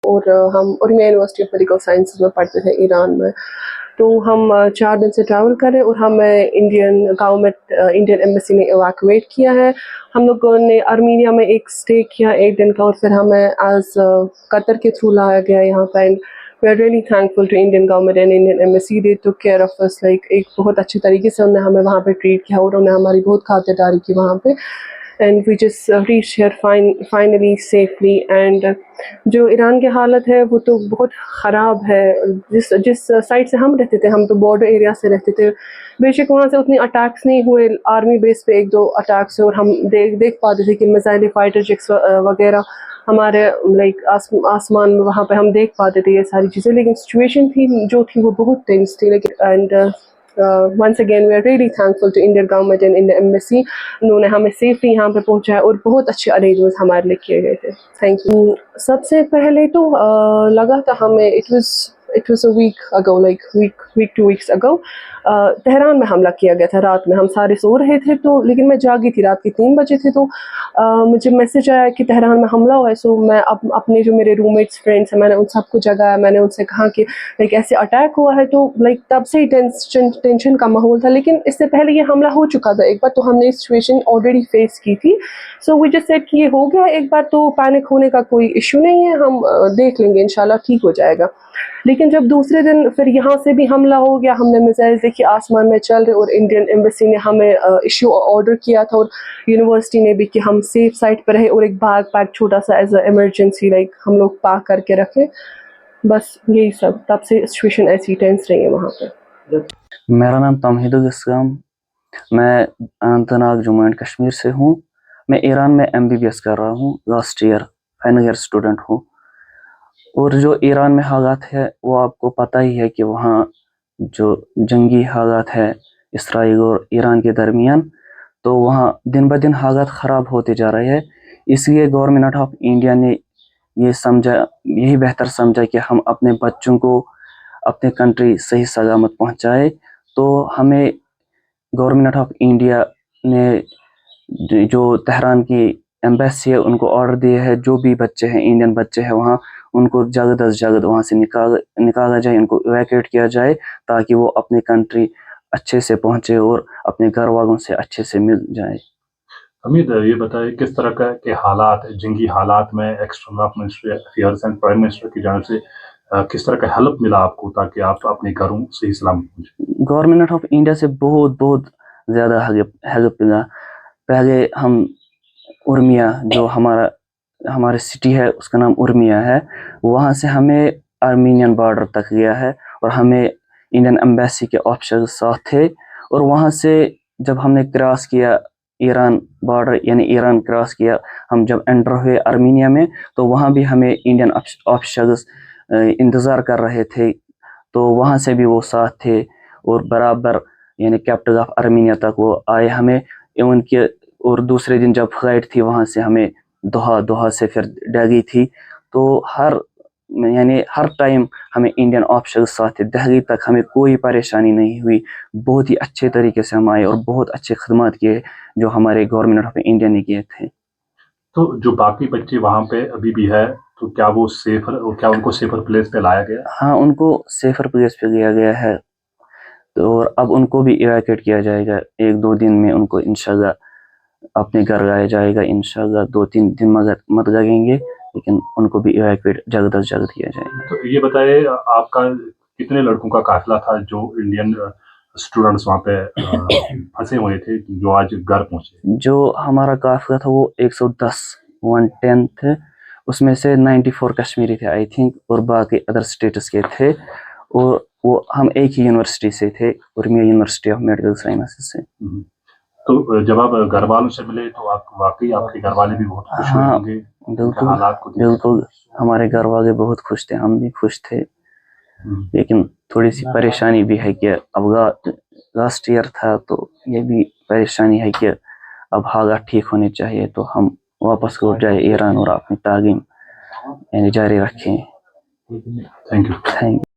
اور ہم اورمیہ university of medical sciences میں پڑھتے تھے ایران میں. تو ہم 4 دن سے ٹریول کر رہے اور ہمیں انڈین گورنمنٹ انڈین ایمبیسی نے ایواکویٹ کیا ہے. ہم لوگوں نے ارمینیا میں ایک اسٹے کیا 1 دن کا اور پھر ہمیں ایز قطر کے تھرو لایا گیا یہاں پہ. And we are really thankful to Indian government and Indian embassy. They took care of us like ایک بہت اچھی طریقے سے انہوں نے ہمیں وہاں پہ ٹریٹ کیا اور انہوں نے ہماری بہت خاطرداری کی وہاں پہ. And we just reach here finally safely. And جو ایران کی حالت ہے وہ تو بہت خراب ہے. جس سائڈ سے ہم رہتے تھے ہم تو بارڈر ایریا سے رہتے تھے. بے شک وہاں سے اتنی اٹیکس نہیں ہوئے, آرمی بیس پہ 1-2 اٹیکس ہوئے اور ہم دیکھ پاتے تھے کہ میزائل فائٹر جیٹس وغیرہ ہمارے لائک آسمان میں وہاں پہ ہم دیکھ پاتے تھے یہ ساری چیزیں. لیکن سچویشن تھی جو تھی وہ بہت ٹینس تھی. لیکن and once again we are really thankful to Indian government and Indian embassy. انہوں نے ہمیں سیفلی یہاں پہ پہنچایا اور بہت اچھے ارینجمنٹس ہمارے لیے کیے گئے تھے. Thank you. سب سے پہلے تو لگا تھا ہمیں it was a week ago, like week 2 weeks ago. Tehran میں حملہ کیا گیا تھا رات میں. ہم سارے سو رہے تھے تو لیکن میں جاگی تھی, رات کے 3 بجے تھے تو مجھے میسج آیا کہ تہران میں حملہ ہوا ہے. سو میں اپنے جو میرے روم میٹس فرینڈس ہیں میں نے ان سب کو جگایا. میں نے ان سے کہا کہ لائک ایسے اٹیک ہوا ہے. تو لائک تب سے ہی ٹینشن کا ماحول تھا. لیکن اس سے پہلے یہ حملہ ہو چکا تھا ایک بار تو ہم نے سچویشن آلریڈی فیس کی تھی. سو وی جسٹ سیڈ کہ یہ ہو گیا ایک بار تو پینک ہونے کا کوئی ایشو نہیں ہے, ہم دیکھ لیں گے انشاءاللہ ٹھیک ہو جائے گا. لیکن جب دوسرے دن پھر یہاں سے بھی حملہ ہو گیا, ہم نے میزائل دیکھی آسمان میں چل رہے اور انڈین ایمبیسی نے ہمیں ایشو آرڈر کیا تھا اور یونیورسٹی نے بھی کہ ہم سیف سائٹ پر رہے اور ایک بیگ پیک چھوٹا سا ایز اے ایمرجنسی لائک ہم لوگ پیک کر کے رکھے. بس یہی سب. تب سے سچویشن ایسی ٹینس رہی ہے وہاں پہ. میرا نام توحید الاسلام, میں اننت ناگ جموں اینڈ کشمیر سے ہوں. میں ایران میں MBBS کر رہا ہوں, last year final year student ہوں. اور جو ایران میں حالات ہے وہ آپ کو پتہ ہی ہے کہ وہاں جو جنگی حالات ہے اسرائیل اور ایران کے درمیان, تو وہاں دن بہ دن حالات خراب ہوتے جا رہے ہیں. اس لیے گورنمنٹ آف انڈیا نے یہی بہتر سمجھا کہ ہم اپنے بچوں کو اپنے کنٹری صحیح سلامت پہنچائے. تو ہمیں گورنمنٹ آف انڈیا نے جو تہران کی ایمبیسی ہے ان کو آرڈر دیے ہے جو بھی بچے ہیں انڈین بچے ہیں وہاں ان کو جلد از جلد وہاں سے نکالا جائے, ان کو ایویکیویٹ کیا جائے تاکہ وہ اپنی کنٹری اچھے سے پہنچے اور اپنے گھر والوں سے اچھے سے مل جائے. حمید یہ بتائیے کس طرح کے حالات جنگی حالات میں external ministry affairs and prime minister کی جانب سے کس طرح کا ہیلپ ملا آپ کو تاکہ آپ اپنے گھروں صحیح سلامت پہنچیں؟ گورنمنٹ آف انڈیا سے بہت زیادہ ہیلپ ملا. پہلے ہم ارمیا جو ہمارے سٹی ہے اس کا نام ارمیا ہے, وہاں سے ہمیں آرمینین بارڈر تک گیا ہے اور ہمیں انڈین ایمبیسی کے آفیسر ساتھ تھے. اور وہاں سے جب ہم نے کراس کیا ایران بارڈر یعنی ایران کراس کیا, ہم جب انٹر ہوئے آرمینیا میں تو وہاں بھی ہمیں انڈین آفیسرز انتظار کر رہے تھے. تو وہاں سے بھی وہ ساتھ تھے اور برابر یعنی کیپٹل آف آرمینیا تک وہ آئے ہمیں. ایون کہ اور دوسرے دن جب فلائٹ تھی وہاں سے ہمیں دوحہ سے پھر دہلی تھی. تو ہر ٹائم ہمیں انڈین آفیسرز ساتھ تھے. دہلی تک ہمیں کوئی پریشانی نہیں ہوئی. بہت ہی اچھے طریقے سے ہم آئے اور بہت اچھے خدمات کیے جو ہمارے گورنمنٹ آف انڈیا نے کیے تھے. تو جو باقی بچے وہاں پہ ابھی بھی ہے تو کیا وہ کیا ان کو سیفر پلیس پہ لایا گیا؟ ہاں, ان کو سیفر پلیس پہ لیا گیا ہے اور اب ان کو بھی ایویکیویٹ کیا جائے گا. 1-2 دن میں ان کو انشاءاللہ اپنے گھر لایا جائے گا. انشاءاللہ 2-3 دن مت لگیں گے لیکن ان کو بھی ایویکیویٹ جلد از جلد کیا جائے گا. تو یہ بتائیے آپ کا کتنے لڑکوں کا قافلہ تھا جو انڈین اسٹوڈنٹس وہاں پہ پھنسے ہوئے تھے جو آج گھر پہنچے؟ جو ہمارا قافلہ تھا وہ 110 تھے. اس میں سے 94 کشمیری تھے آئی تھنک اور باقی ادر اسٹیٹس کے تھے. اور وہ ہم ایک ہی یونیورسٹی سے تھے, ارمیا یونیورسٹی آف میڈیکل سائنسز سے. تو جب آپ گھر والوں سے ملے تو واقعی آپ کے گھر والے بھی بہت خوش ہوئے ہوں گے حالات کو؟ بالکل ہمارے گھر والے بہت خوش تھے, ہم بھی خوش تھے. لیکن تھوڑی سی پریشانی بھی ہے کہ اب لاسٹ ایئر تھا تو یہ بھی پریشانی ہے کہ اب حالات ٹھیک ہونے چاہیے تو ہم واپس لوٹ جائے ایران اور اپنی تعلیم جاری رکھیں. Thank you.